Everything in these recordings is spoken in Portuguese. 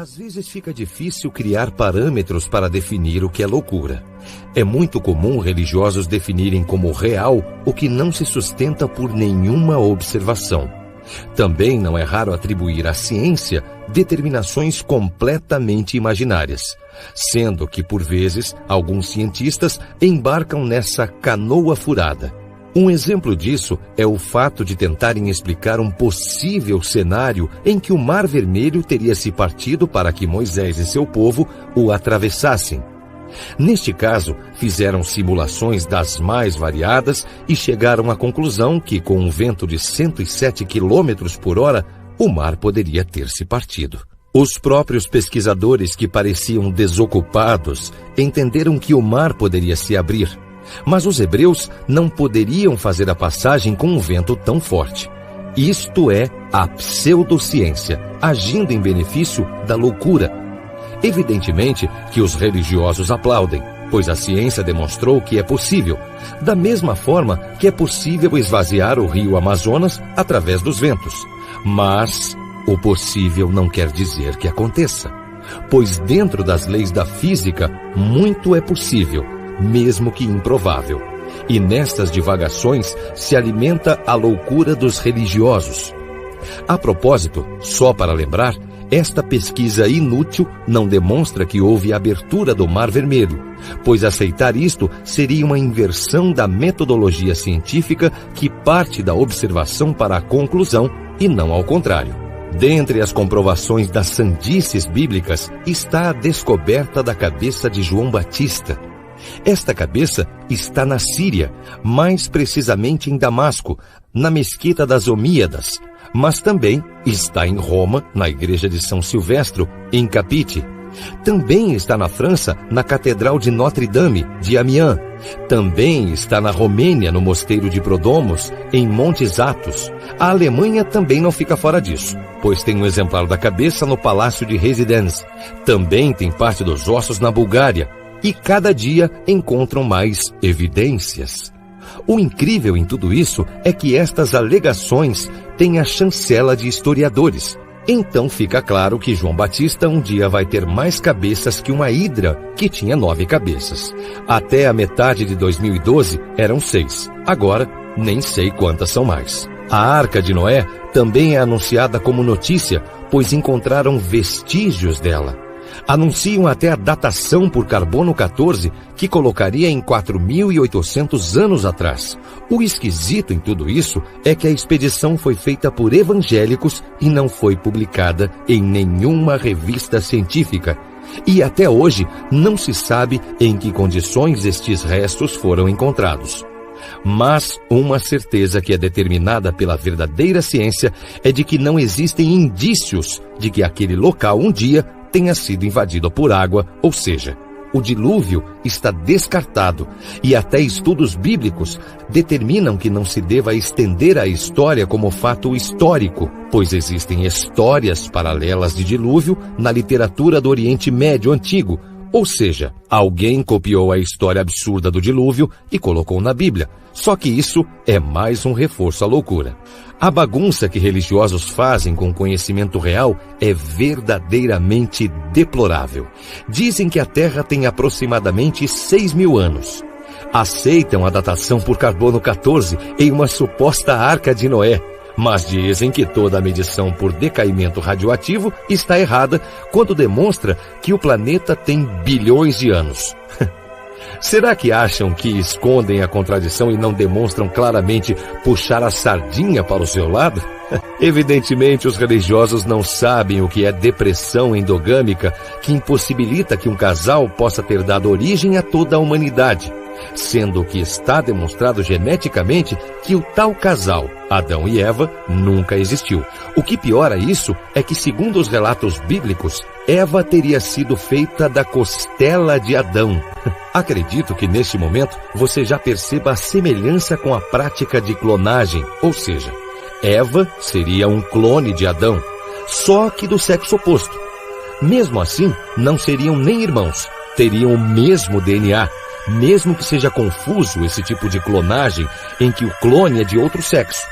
Às vezes fica difícil criar parâmetros para definir o que é loucura. É muito comum religiosos definirem como real o que não se sustenta por nenhuma observação. Também não é raro atribuir à ciência determinações completamente imaginárias, sendo que, por vezes, alguns cientistas embarcam nessa canoa furada. Um exemplo disso é o fato de tentarem explicar um possível cenário em que o Mar Vermelho teria se partido para que Moisés e seu povo o atravessassem. Neste caso, fizeram simulações das mais variadas e chegaram à conclusão que, com um vento de 107 km por hora, o mar poderia ter se partido. Os próprios pesquisadores, que pareciam desocupados, entenderam que o mar poderia se abrir. Mas os hebreus não poderiam fazer a passagem com um vento tão forte. Isto é a pseudociência, agindo em benefício da loucura. Evidentemente que os religiosos aplaudem, pois a ciência demonstrou que é possível, da mesma forma que é possível esvaziar o rio Amazonas através dos ventos. Mas o possível não quer dizer que aconteça, pois dentro das leis da física, muito é possível, mesmo que improvável. E nestas divagações se alimenta a loucura dos religiosos. A propósito, só para lembrar, esta pesquisa inútil não demonstra que houve abertura do Mar Vermelho, pois aceitar isto seria uma inversão da metodologia científica que parte da observação para a conclusão e não ao contrário. Dentre as comprovações das sandices bíblicas está a descoberta da cabeça de João Batista. Esta cabeça está na Síria, mais precisamente em Damasco, na mesquita das Omíadas, mas também está em Roma, na igreja de São Silvestro, em Capite. Também está na França, na Catedral de Notre-Dame, de Amiens. Também está na Romênia, no Mosteiro de Prodомos, em Montes Athos. A Alemanha também não fica fora disso, pois tem um exemplar da cabeça no Palácio de Residence. Também tem parte dos ossos na Bulgária. E cada dia encontram mais evidências. O incrível em tudo isso é que estas alegações têm a chancela de historiadores. Então fica claro que João Batista um dia vai ter mais cabeças que uma hidra, que tinha 9 cabeças. Até a metade de 2012 eram 6. Agora, nem sei quantas são mais. A Arca de Noé também é anunciada como notícia, pois encontraram vestígios dela. Anunciam até a datação por carbono 14, que colocaria em 4.800 anos atrás. O esquisito em tudo isso é que a expedição foi feita por evangélicos e não foi publicada em nenhuma revista científica. E até hoje não se sabe em que condições estes restos foram encontrados. Mas uma certeza que é determinada pela verdadeira ciência é de que não existem indícios de que aquele local um dia tenha sido invadido por água, ou seja, o dilúvio está descartado, e até estudos bíblicos determinam que não se deva estender a história como fato histórico, pois existem histórias paralelas de dilúvio na literatura do Oriente Médio Antigo, ou seja, alguém copiou a história absurda do dilúvio e colocou na Bíblia, só que isso é mais um reforço à loucura. A bagunça que religiosos fazem com o conhecimento real é verdadeiramente deplorável. Dizem que a Terra tem aproximadamente 6.000 anos. Aceitam a datação por carbono 14 em uma suposta Arca de Noé, mas dizem que toda a medição por decaimento radioativo está errada quando demonstra que o planeta tem bilhões de anos. Será que acham que escondem a contradição e não demonstram claramente puxar a sardinha para o seu lado? Evidentemente, os religiosos não sabem o que é depressão endogâmica, que impossibilita que um casal possa ter dado origem a toda a humanidade, sendo que está demonstrado geneticamente que o tal casal, Adão e Eva, nunca existiu. O que piora isso é que, segundo os relatos bíblicos, Eva teria sido feita da costela de Adão. Acredito que neste momento você já perceba a semelhança com a prática de clonagem, ou seja, Eva seria um clone de Adão, só que do sexo oposto. Mesmo assim, não seriam nem irmãos, teriam o mesmo DNA, mesmo que seja confuso esse tipo de clonagem em que o clone é de outro sexo.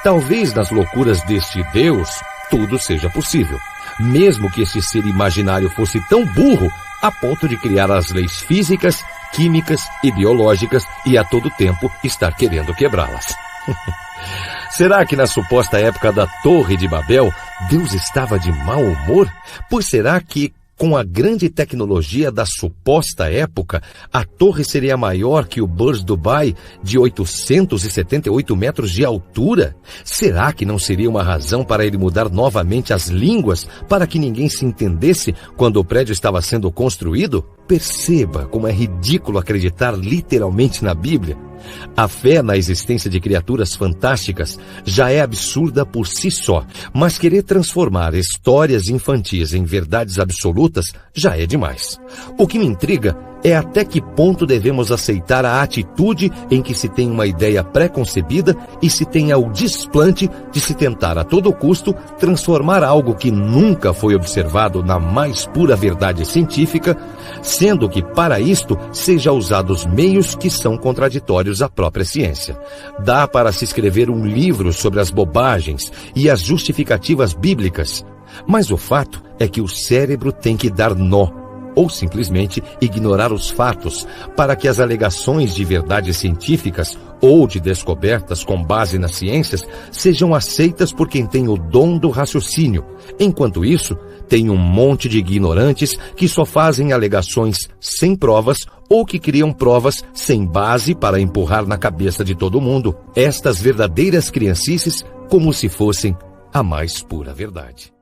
Talvez nas loucuras deste Deus tudo seja possível, mesmo que esse ser imaginário fosse tão burro a ponto de criar as leis físicas, químicas e biológicas e a todo tempo estar querendo quebrá-las. Será que na suposta época da Torre de Babel, Deus estava de mau humor? Pois será que, com a grande tecnologia da suposta época, a torre seria maior que o Burj Dubai, de 878 metros de altura? Será que não seria uma razão para ele mudar novamente as línguas para que ninguém se entendesse quando o prédio estava sendo construído? Perceba como é ridículo acreditar literalmente na Bíblia. A fé na existência de criaturas fantásticas já é absurda por si só, mas querer transformar histórias infantis em verdades absolutas já é demais. O que me intriga é até que ponto devemos aceitar a atitude em que se tem uma ideia pré-concebida e se tenha o desplante de se tentar a todo custo transformar algo que nunca foi observado na mais pura verdade científica, sendo que para isto seja usados meios que são contraditórios à própria ciência. Dá para se escrever um livro sobre as bobagens e as justificativas bíblicas, mas o fato é que o cérebro tem que dar nó, ou simplesmente ignorar os fatos, para que as alegações de verdades científicas ou de descobertas com base nas ciências sejam aceitas por quem tem o dom do raciocínio. Enquanto isso, tem um monte de ignorantes que só fazem alegações sem provas ou que criam provas sem base para empurrar na cabeça de todo mundo estas verdadeiras criancices como se fossem a mais pura verdade.